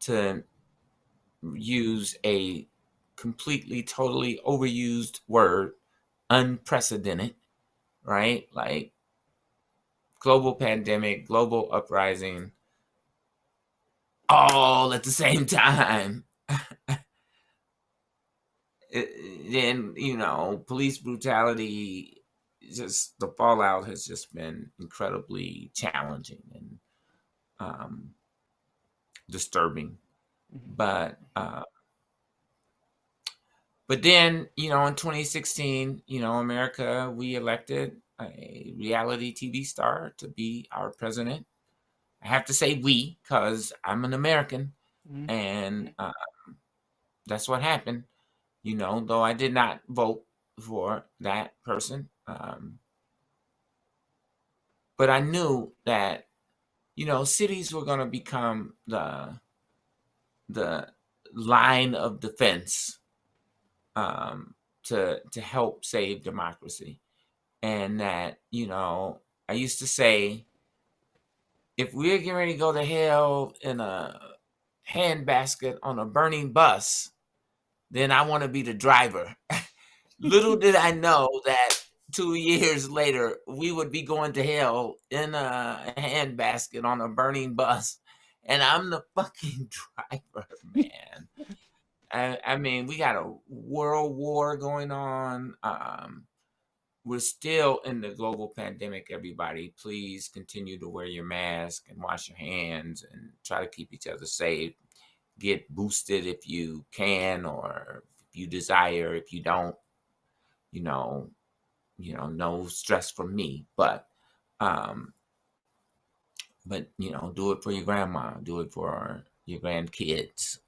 [SPEAKER 2] to use a completely, totally overused word, unprecedented, right? Like global pandemic, global uprising, all at the same time. Then, police brutality, just the fallout has just been incredibly challenging and um, disturbing.
[SPEAKER 1] Mhm.
[SPEAKER 2] But then, in 2016, America, we elected a reality TV star to be our president. I have to say we, because I'm an American,
[SPEAKER 1] Mhm.
[SPEAKER 2] and that's what happened. Though I did not vote for that person, but I knew that cities were going to become the line of defense, to help save democracy. And that, I used to say, if we're getting ready to go to hell in a handbasket on a burning bus, then I want to be the driver. Little did I know that 2 years later, we would be going to hell in a handbasket on a burning bus. And I'm the fucking driver, man. I mean, we got a world war going on. We're still in the global pandemic, everybody. Please continue to wear your mask and wash your hands and try to keep each other safe. Get boosted if you can, or if you desire. If you don't, you know, no stress from me. Um, do it for your grandma, do it for your grandkids.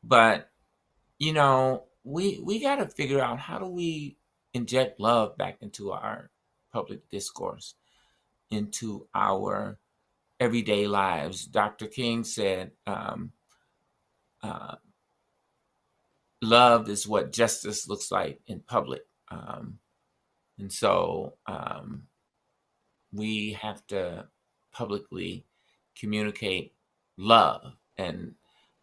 [SPEAKER 2] But we got to figure out, how do we inject love back into our public discourse, into our everyday lives. Dr. King said, uh, love is what justice looks like in public. And so we have to publicly communicate love. And,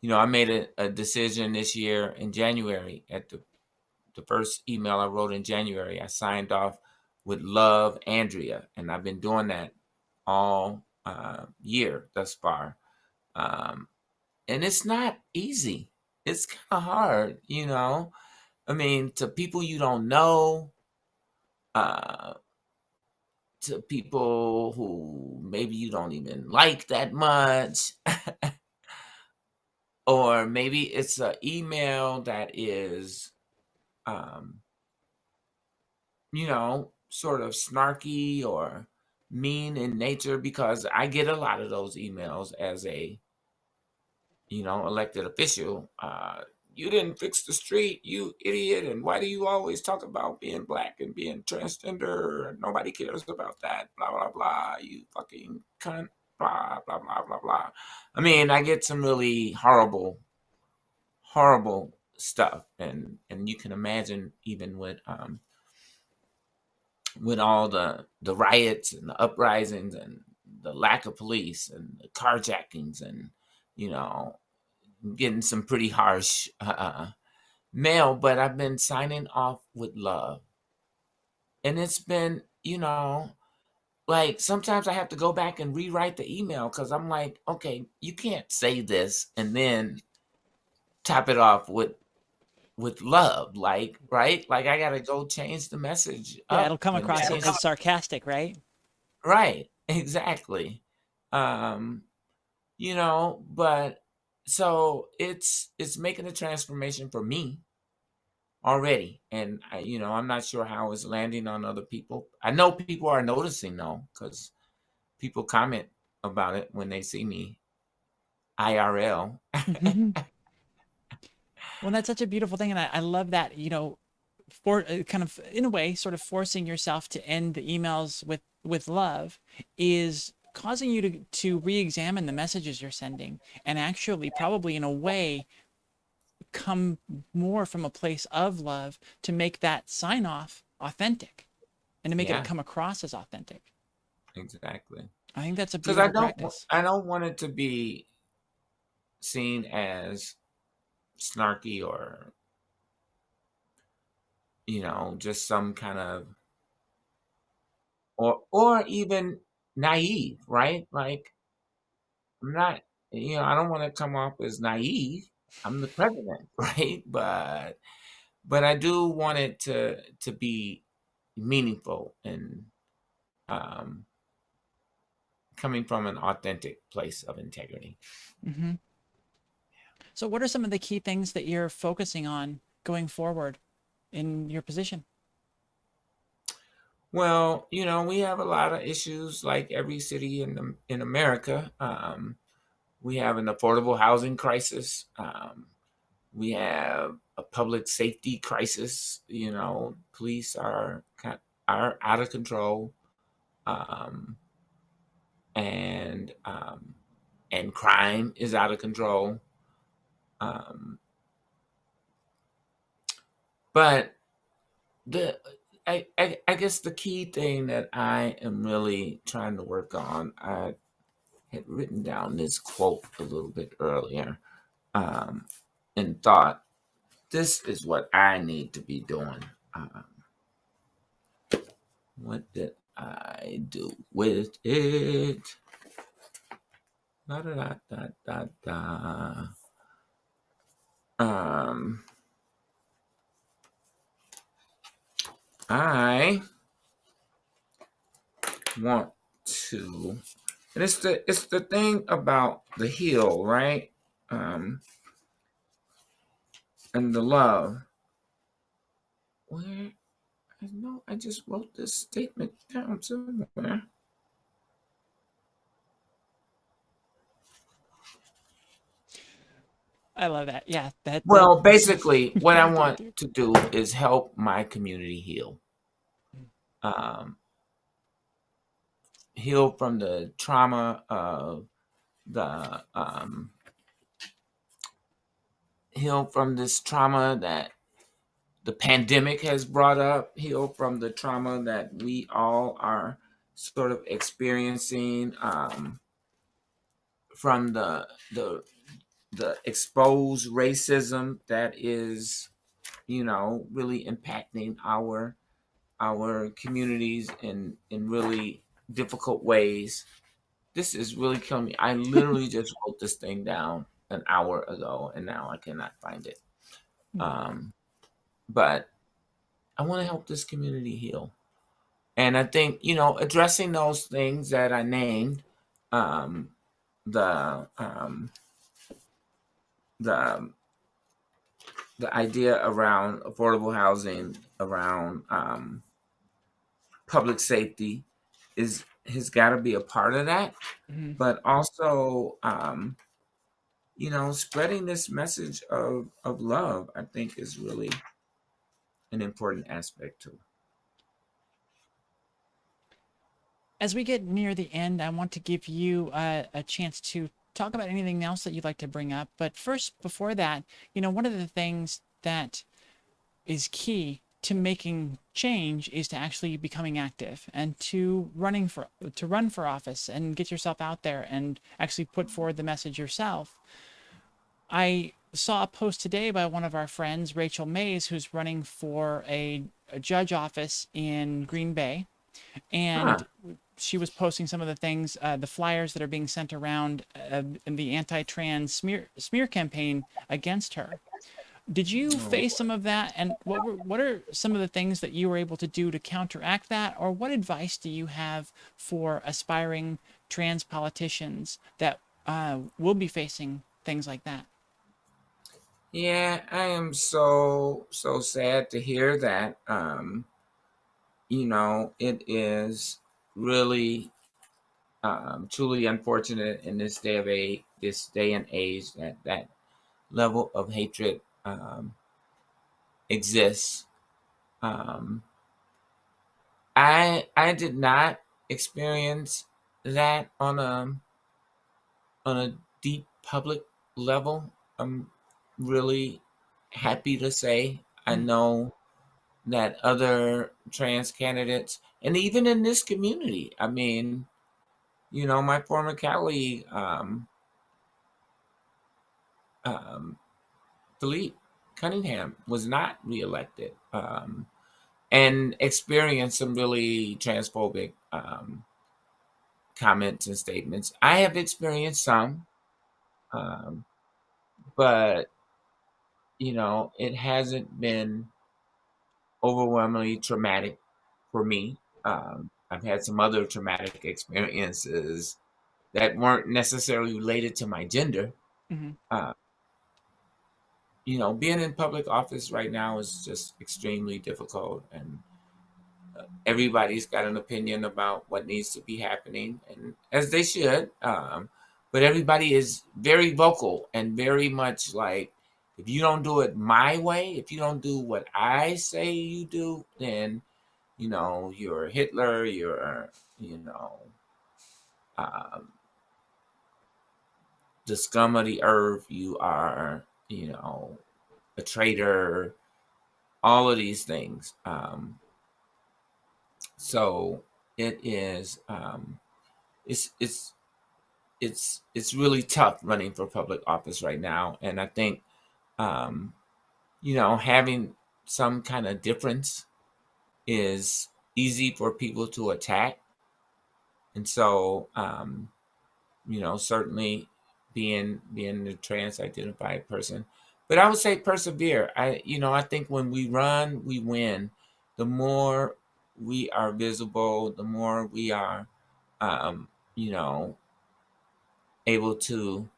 [SPEAKER 2] I made a decision this year in January, at the first email I wrote in January, I signed off with "Love, Andrea," and I've been doing that all year thus far. Um, and it's not easy. It's kind of hard. I mean, to people you don't know, uh, to people who maybe you don't even like that much, or maybe it's an email that is, um, sort of snarky or mean in nature, because I get a lot of those emails as a, elected official. You didn't fix the street, you idiot. And why do you always talk about being black and being transgender? Nobody cares about that. Blah, blah, blah. You fucking cunt. Blah, blah, blah, blah, blah. I mean, I get some really horrible, horrible stuff. And you can imagine, even with all the riots and the uprisings and the lack of police and the carjackings, and you know getting some pretty harsh mail. But I've been signing off with love, and it's been, like, sometimes I have to go back and rewrite the email, because I'm like, okay, you can't say this and then top it off with love, like, right, like I gotta go change the message
[SPEAKER 1] Yeah,
[SPEAKER 2] up
[SPEAKER 1] it'll come
[SPEAKER 2] and
[SPEAKER 1] across
[SPEAKER 2] change.
[SPEAKER 1] as sarcastic, right?
[SPEAKER 2] Right, exactly. Um, but so it's making a transformation for me already. And I'm not sure how it's landing on other people. I know people are noticing, though, because people comment about it when they see me IRL.
[SPEAKER 1] Well, that's such a beautiful thing, and I love that, for kind of, in a way, sort of forcing yourself to end the emails with love is causing you to re-examine the messages you're sending, and actually, probably in a way, come more from a place of love to make that sign off authentic and to make it
[SPEAKER 2] Yeah,
[SPEAKER 1] come across as authentic.
[SPEAKER 2] exactly.
[SPEAKER 1] I think that's a
[SPEAKER 2] Because
[SPEAKER 1] beautiful practice.
[SPEAKER 2] I don't want it to be seen as snarky or, just some kind of, or even naive, right? Like, I'm not, I don't want to come off as naive. I'm the president, right? But I do want it to be meaningful and um, coming from an authentic place of integrity.
[SPEAKER 1] Hmm. So, what are some of the key things that you're focusing on going forward in your position?
[SPEAKER 2] Well, we have a lot of issues like every city in America. We have an affordable housing crisis. We have a public safety crisis. Police are out of control, um, and crime is out of control. Um, but the I guess the key thing that I am really trying to work on, I had written down this quote a little bit earlier, um, and thought this is what I need to be doing. Um, what did I do with it? Da, da, da, da, da, da. Um, I want to, and it's the thing about the heal, right? And the love. Where I know I just wrote this statement down somewhere.
[SPEAKER 1] I love that. Yeah, that
[SPEAKER 2] Well, basically, what I
[SPEAKER 1] I agree
[SPEAKER 2] want
[SPEAKER 1] with you.
[SPEAKER 2] to do is help my community heal. Um, Heal from the trauma of the heal from this trauma that the pandemic has brought up, heal from the trauma that we all are sort of experiencing, from the exposed racism that is, really impacting our communities in really difficult ways. This is really killing me. I literally just wrote this thing down an hour ago, and now I cannot find it. Um, but I want to help this community heal, and I think addressing those things that I named, um, the um, the the idea around affordable housing, around public safety, has got to be a part of that.
[SPEAKER 1] Hmm.
[SPEAKER 2] But also, spreading this message of love, I think, is really an important aspect too.
[SPEAKER 1] As we get near the end, I want to give you a chance to talk about anything else that you'd like to bring up. But first, before that, one of the things that is key to making change is to actually becoming active and to run for office and get yourself out there and actually put forward the message yourself. I saw a post today by one of our friends, Rachel Mays, who's running for a judge office in Green Bay,
[SPEAKER 2] Huh.
[SPEAKER 1] and she was posting some of the things, the flyers that are being sent around in the anti-trans smear campaign against her. Did you
[SPEAKER 2] Oh,
[SPEAKER 1] face some of that, and what are some of the things that you were able to do to counteract that, or what advice do you have for aspiring trans politicians that will be facing things like that?
[SPEAKER 2] yeah, I am so sad to hear that. It is really truly unfortunate in this day and age that that level of hatred exists. Um, I did not experience that on a deep public level. I'm really happy to say I
[SPEAKER 1] Mm,
[SPEAKER 2] know that other trans candidates, and even in this community, I mean, my former colleague, um, Philippe Cunningham, was not reelected, and experienced some really transphobic comments and statements. I have experienced some, um, but it hasn't been overwhelmingly traumatic for me. I've had some other traumatic experiences that weren't necessarily related to my gender.
[SPEAKER 1] mhm.
[SPEAKER 2] Uh, being in public office right now is just extremely difficult, and everybody's got an opinion about what needs to be happening, and as they should. But everybody is very vocal and very much like, if you don't do it my way, if you don't do what I say you do, then you're Hitler, you're um, the scum of the earth, you are a traitor, all of these things. So it is it's it's really tough running for public office right now, and I think um, having some kind of difference is easy for people to attack, and so certainly being the trans identified person. But I would say persevere. I think when we run, we win. The more we are visible, the more we are um, you know, able to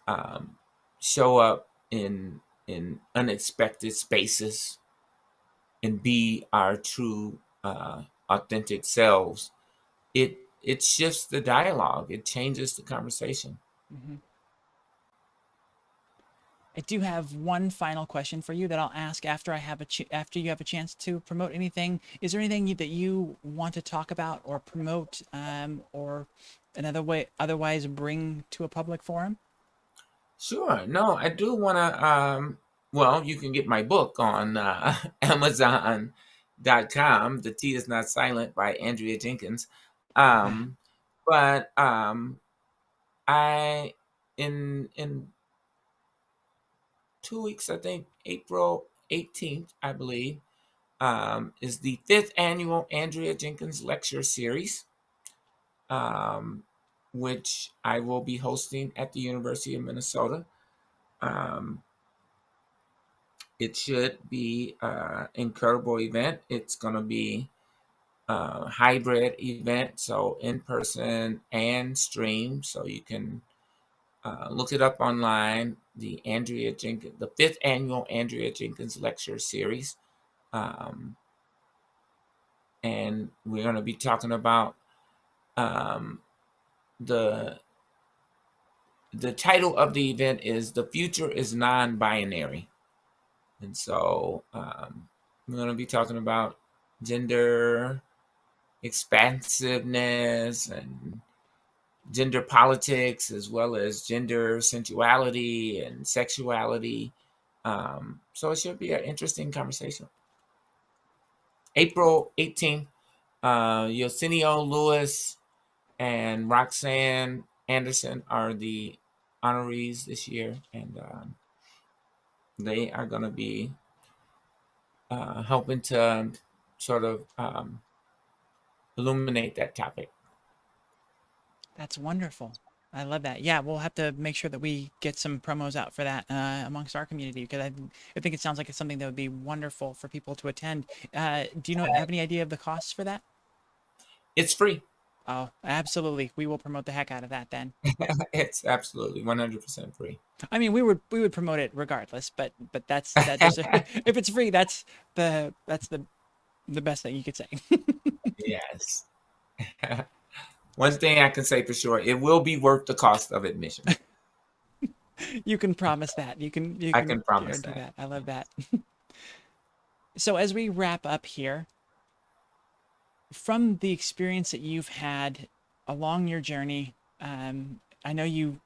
[SPEAKER 2] um, show up in unexpected spaces and be our true authentic selves. It shifts the dialogue. It changes the conversation.
[SPEAKER 1] Mhm. I do have one final question for you that I'll ask after after you have a chance to promote anything. Is there anything that you want to talk about or promote, or another way otherwise bring to a public forum?
[SPEAKER 2] Sure. No, I do want to. Well, you can get my book on Amazon.com. The T is Not Silent by Andrea Jenkins. Um, but I in 2 weeks, I think April 18th, I believe, is the fifth annual Andrea Jenkins Lecture Series, um, which I will be hosting at the University of Minnesota. Um, It should be an incredible event. It's going to be a hybrid event, so in person and stream. So you can look it up online. The fifth annual Andrea Jenkins Lecture Series, um, and we're going to be talking about um, the the title of the event is "The Future is Non-Binary," and so we're going to be talking about gender expansiveness and gender politics, as well as gender sensuality and sexuality. So it should be an interesting conversation. April 18th, Yosinio Lewis and Roxanne Anderson are the honorees this year, and they are going to be helping to sort of illuminate that topic.
[SPEAKER 1] That's wonderful. I love that. Yeah, we'll have to make sure that we get some promos out for that amongst our community, because I think it sounds like it's something that would be wonderful for people to attend. Do you have any idea of the costs for that?
[SPEAKER 2] It's free.
[SPEAKER 1] Oh, absolutely. We will promote the heck out of that then.
[SPEAKER 2] It's absolutely 100% free.
[SPEAKER 1] I mean, we would promote it regardless, but that just if it's free, that's the best thing you could say.
[SPEAKER 2] Yes. One thing I can say for sure, it will be worth the cost of admission.
[SPEAKER 1] You can promise that. You
[SPEAKER 2] I
[SPEAKER 1] can
[SPEAKER 2] can promise
[SPEAKER 1] guarantee
[SPEAKER 2] that.
[SPEAKER 1] that. I love that. So as we wrap up here, from the experience that you've had along your journey, I know you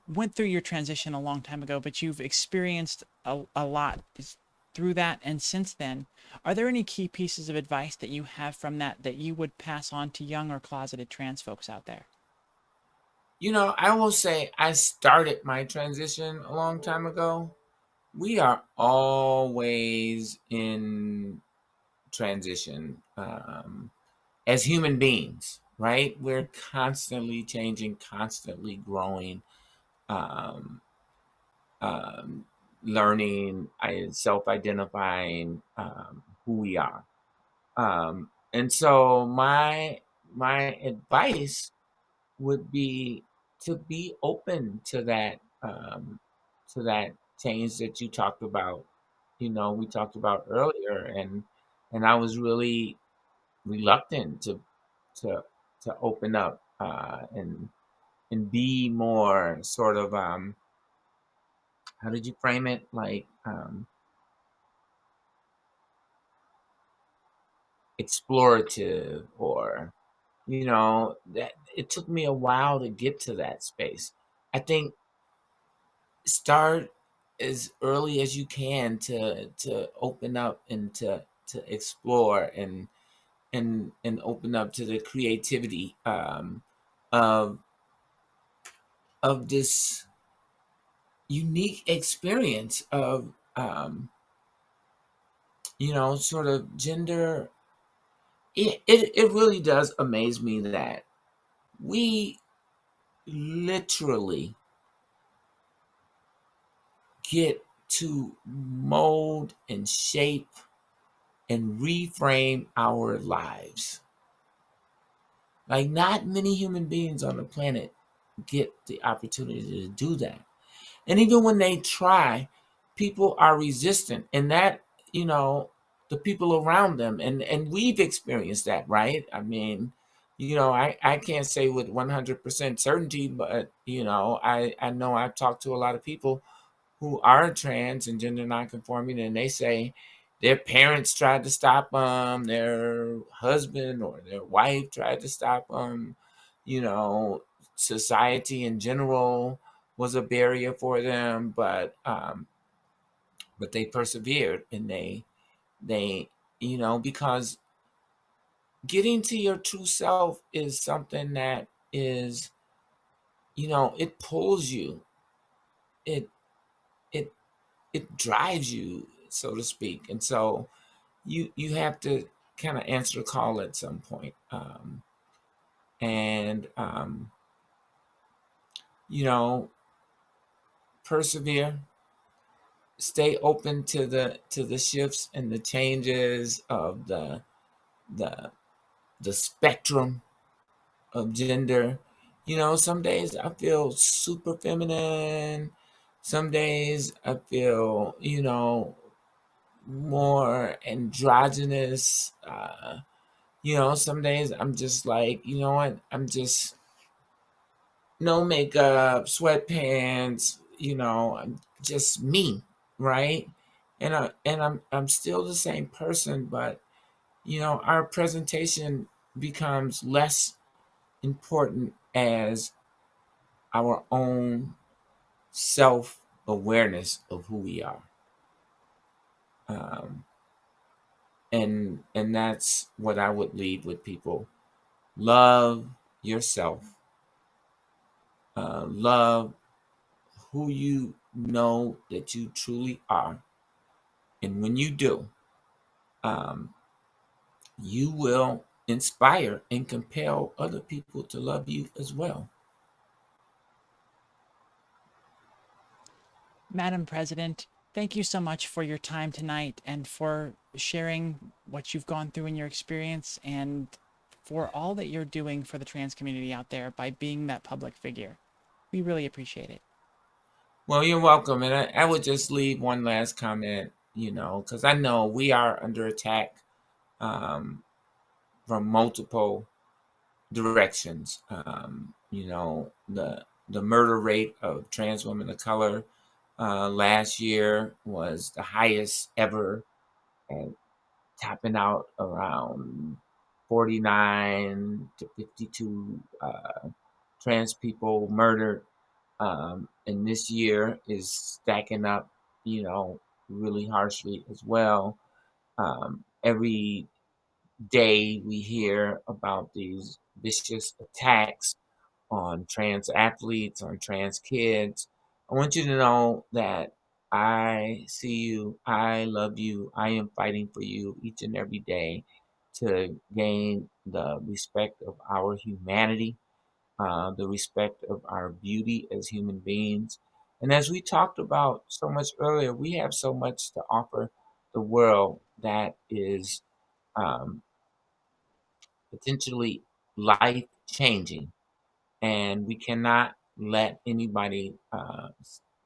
[SPEAKER 1] went through your transition a long time ago, but you've experienced a lot through that and since then. Are there any key pieces of advice that you have from that that you would pass on to young or closeted trans folks out there?
[SPEAKER 2] I will say I started my transition a long time ago. We are always in transition as human beings, right? We're constantly changing, constantly growing, um, um, learning, self-identifying who we are. And so my advice would be to be open to that change that you talked about. We talked about earlier, and I was really reluctant to to open up and be more sort of how did you frame it, like explorative, or that it took me a while to get to that space. I think start as early as you can to open up and to explore and open up to the creativity of this unique experience of sort of gender. It really does amaze me that we literally get to mold and shape and reframe our lives. Like, not many human beings on the planet get the opportunity to do that. And even when they try, people are resistant. And that, you know, the people around them, and we've experienced that, right? I mean, I can't say with 100% certainty, but I know I've talked to a lot of people who are trans and gender nonconforming, and they say their parents tried to stop them, their husband or their wife tried to stop them. You know, society in general was a barrier for them, but they persevered, and they because getting to your true self is something that is, it pulls you, it it it drives you, so to speak. And so you have to kind of answer the call at some point, and you know persevere, stay open to the shifts and the changes of the the spectrum of gender. Some days I feel super feminine, some days I feel more androgynous. Some days I'm just like, you know what? I'm just no makeup, sweatpants, I'm just me, right? And I'm still the same person, but our presentation becomes less important as our own self-awareness of who we are. Um, and that's what I would leave with people. Love yourself. Love who you know that you truly are. And when you do, um, you will inspire and compel other people to love you as well.
[SPEAKER 1] Madam President, thank you so much for your time tonight and for sharing what you've gone through in your experience and for all that you're doing for the trans community out there by being that public figure. We really appreciate it.
[SPEAKER 2] Well, you're welcome. And I would just leave one last comment, because I know we are under attack um, from multiple directions. The murder rate of trans women of color last year was the highest ever, and tapping out around 49 to 52 trans people murdered. And this year is stacking up, really harshly as well. Every day we hear about these vicious attacks on trans athletes, on trans kids. I want you to know that I see you, I love you, I am fighting for you each and every day to gain the respect of our humanity, the respect of our beauty as human beings. And as we talked about so much earlier, we have so much to offer the world that is um, potentially life changing, and we cannot let anybody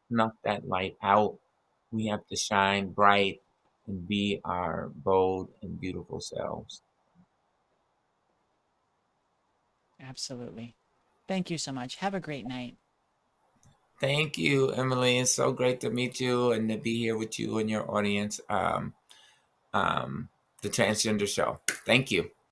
[SPEAKER 2] snuff that light out. We have to shine bright and be our bold and beautiful selves.
[SPEAKER 1] Absolutely. Thank you so much. Have a great night.
[SPEAKER 2] Thank you, Emily. It's so great to meet you and to be here with you and your audience. Um, the Transgender Show. Thank you.